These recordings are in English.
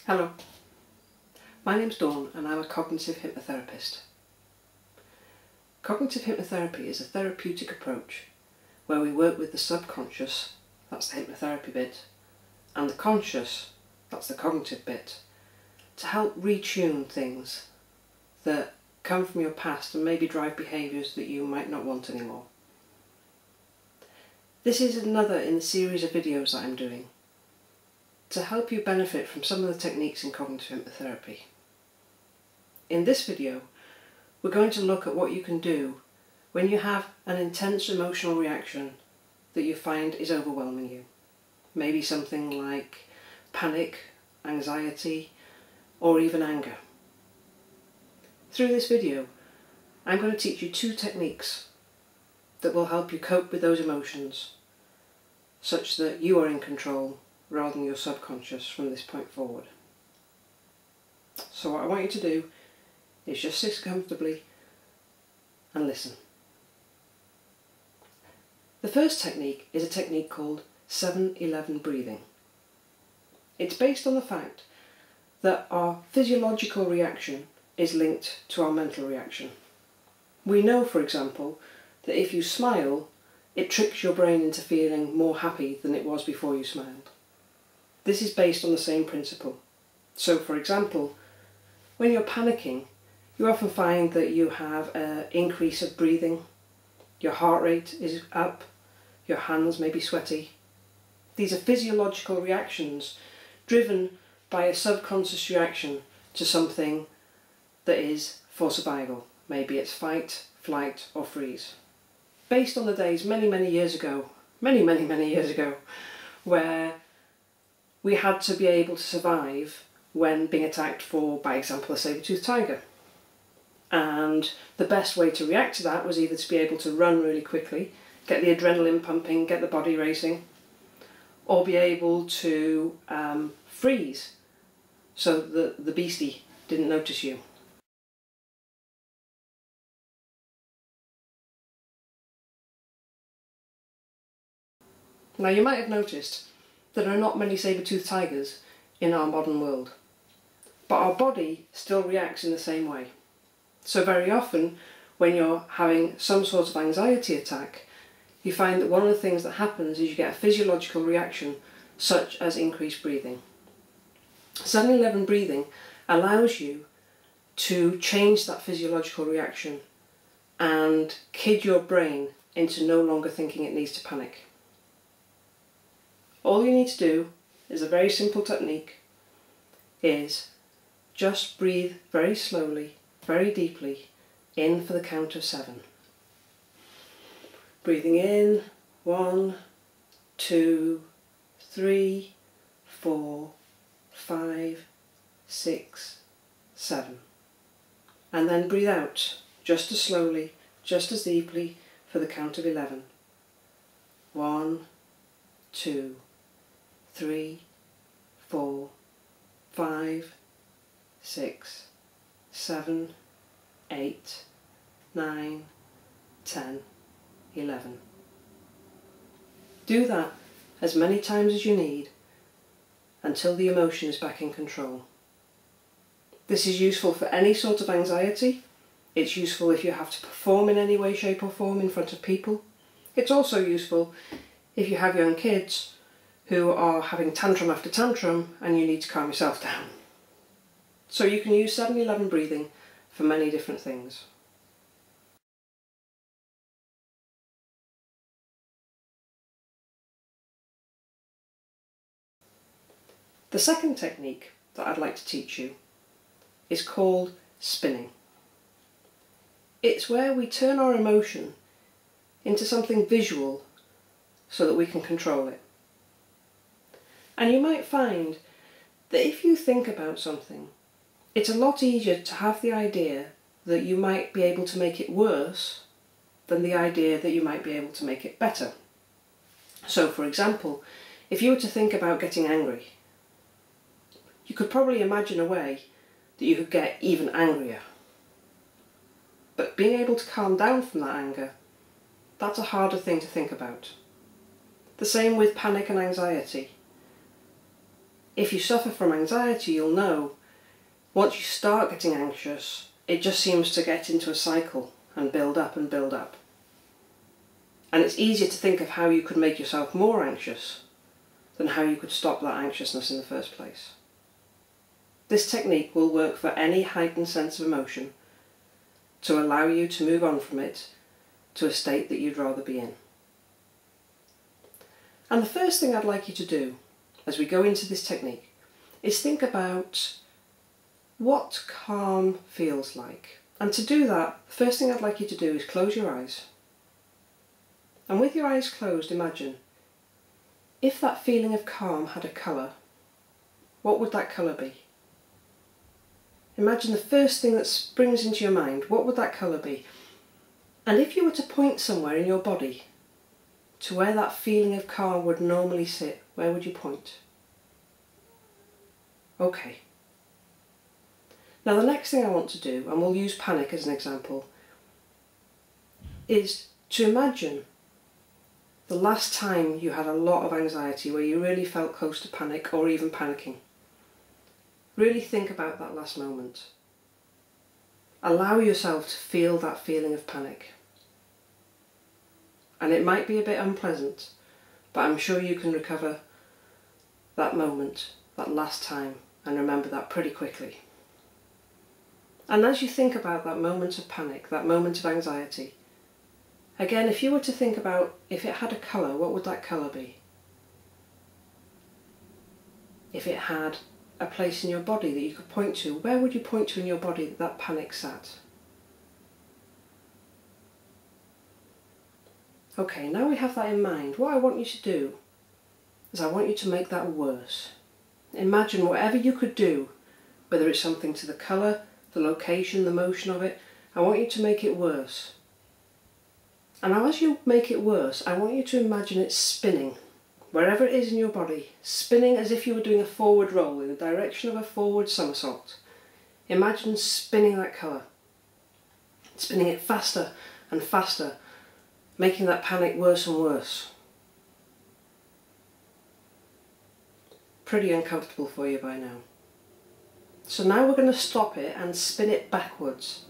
Hello, my name's Dawn and I'm a cognitive hypnotherapist. Cognitive hypnotherapy is a therapeutic approach where we work with the subconscious, that's the hypnotherapy bit, and the conscious, that's the cognitive bit, to help retune things that come from your past and maybe drive behaviours that you might not want anymore. This is another in the series of videos that I'm doing to help you benefit from some of the techniques in cognitive hypnotherapy. In this video, we're going to look at what you can do when you have an intense emotional reaction that you find is overwhelming you. Maybe something like panic, anxiety, or even anger. Through this video, I'm going to teach you 2 techniques that will help you cope with those emotions such that you are in control rather than your subconscious from this point forward. So what I want you to do is just sit comfortably and listen. The first technique is a technique called 7-11 breathing. It's based on the fact that our physiological reaction is linked to our mental reaction. We know, for example, that if you smile, it tricks your brain into feeling more happy than it was before you smiled. This is based on the same principle. So, for example, when you're panicking, you often find that you have an increase of breathing, your heart rate is up, your hands may be sweaty. These are physiological reactions driven by a subconscious reaction to something that is for survival. Maybe it's fight, flight or freeze. Based on the days many years ago, many years ago, where we had to be able to survive when being attacked for, by example, a saber-toothed tiger. And the best way to react to that was either to be able to run really quickly, get the adrenaline pumping, get the body racing, or be able to freeze so that the beastie didn't notice you. Now you might have noticed that there are not many saber-toothed tigers in our modern world, but our body still reacts in the same way. So very often when you're having some sort of anxiety attack, you find that one of the things that happens is you get a physiological reaction such as increased breathing. 7-11 breathing allows you to change that physiological reaction and kid your brain into no longer thinking it needs to panic. All you need to do is a very simple technique, is just breathe very slowly, very deeply, in for the count of 7. Breathing in, 1, 2, 3, 4, 5, 6, 7. And then breathe out, just as slowly, just as deeply, for the count of 11. 1, 2, 3, 4, 5, 6, 7, 8, 9, 10, 11. Do that as many times as you need until the emotion is back in control. This is useful for any sort of anxiety. It's useful if you have to perform in any way, shape or form in front of people. It's also useful if you have young kids who are having tantrum after tantrum and you need to calm yourself down. So you can use 7-11 breathing for many different things. The second technique that I'd like to teach you is called spinning. It's where we turn our emotion into something visual so that we can control it. And you might find that if you think about something, it's a lot easier to have the idea that you might be able to make it worse than the idea that you might be able to make it better. So, for example, if you were to think about getting angry, you could probably imagine a way that you could get even angrier. But being able to calm down from that anger, that's a harder thing to think about. The same with panic and anxiety. if you suffer from anxiety, you'll know once you start getting anxious, it just seems to get into a cycle and build up and build up. And it's easier to think of how you could make yourself more anxious than how you could stop that anxiousness in the first place. This technique will work for any heightened sense of emotion to allow you to move on from it to a state that you'd rather be in. And the first thing I'd like you to do as we go into this technique is think about what calm feels like. And to do that, the first thing I'd like you to do is close your eyes. And with your eyes closed, imagine if that feeling of calm had a colour, what would that colour be? Imagine the first thing that springs into your mind, what would that colour be? And if you were to point somewhere in your body to where that feeling of calm would normally sit, where would you point? Okay. Now the next thing I want to do, and we'll use panic as an example, is to imagine the last time you had a lot of anxiety where you really felt close to panic or even panicking. Really think about that last moment. Allow yourself to feel that feeling of panic. And it might be a bit unpleasant, but I'm sure you can recover that moment, that last time, and remember that pretty quickly. And as you think about that moment of panic, that moment of anxiety, again, if you were to think about if it had a colour, what would that colour be? If it had a place in your body that you could point to, where would you point to in your body that that panic sat? Okay, now we have that in mind, what I want you to do is I want you to make that worse. Imagine whatever you could do, whether it's something to the colour, the location, the motion of it, I want you to make it worse. And now as you make it worse, I want you to imagine it spinning, wherever it is in your body, spinning as if you were doing a forward roll in the direction of a forward somersault. Imagine spinning that colour, spinning it faster and faster, making that panic worse and worse. Pretty uncomfortable for you by now. So now we're going to stop it and spin it backwards,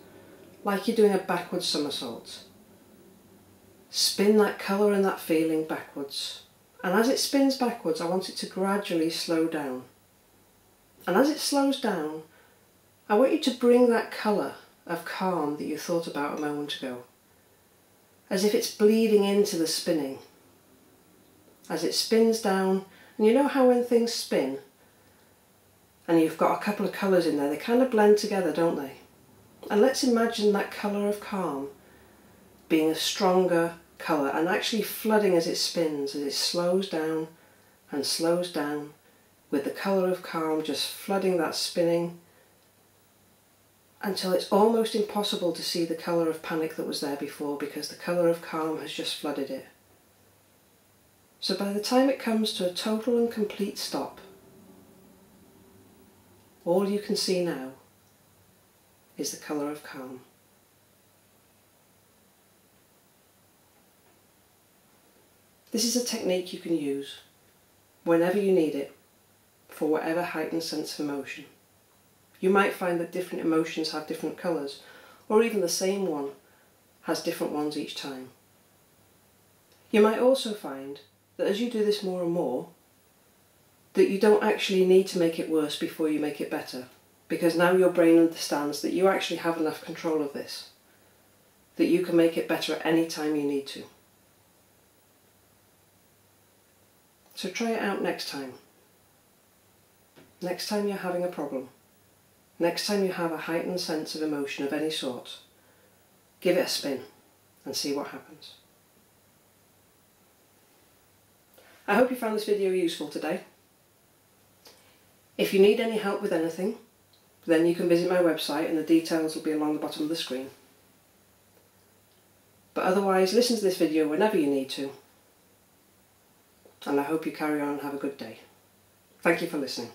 like you're doing a backwards somersault. Spin that colour and that feeling backwards. And as it spins backwards, I want it to gradually slow down. And as it slows down, I want you to bring that colour of calm that you thought about a moment ago, as if it's bleeding into the spinning. As it spins down, and you know how when things spin, and you've got a couple of colours in there, they kind of blend together, don't they? And let's imagine that colour of calm being a stronger colour and actually flooding as it spins, as it slows down, with the colour of calm just flooding that spinning until it's almost impossible to see the colour of panic that was there before because the colour of calm has just flooded it. So by the time it comes to a total and complete stop, all you can see now is the colour of calm. This is a technique you can use whenever you need it for whatever heightened sense of emotion. You might find that different emotions have different colours, or even the same one has different ones each time. You might also find that as you do this more and more, that you don't actually need to make it worse before you make it better, because now your brain understands that you actually have enough control of this, that you can make it better at any time you need to. So try it out next time. Next time you're having a problem, next time you have a heightened sense of emotion of any sort, give it a spin and see what happens. I hope you found this video useful today. If you need any help with anything, then you can visit my website and the details will be along the bottom of the screen. But otherwise, listen to this video whenever you need to, and I hope you carry on and have a good day. Thank you for listening.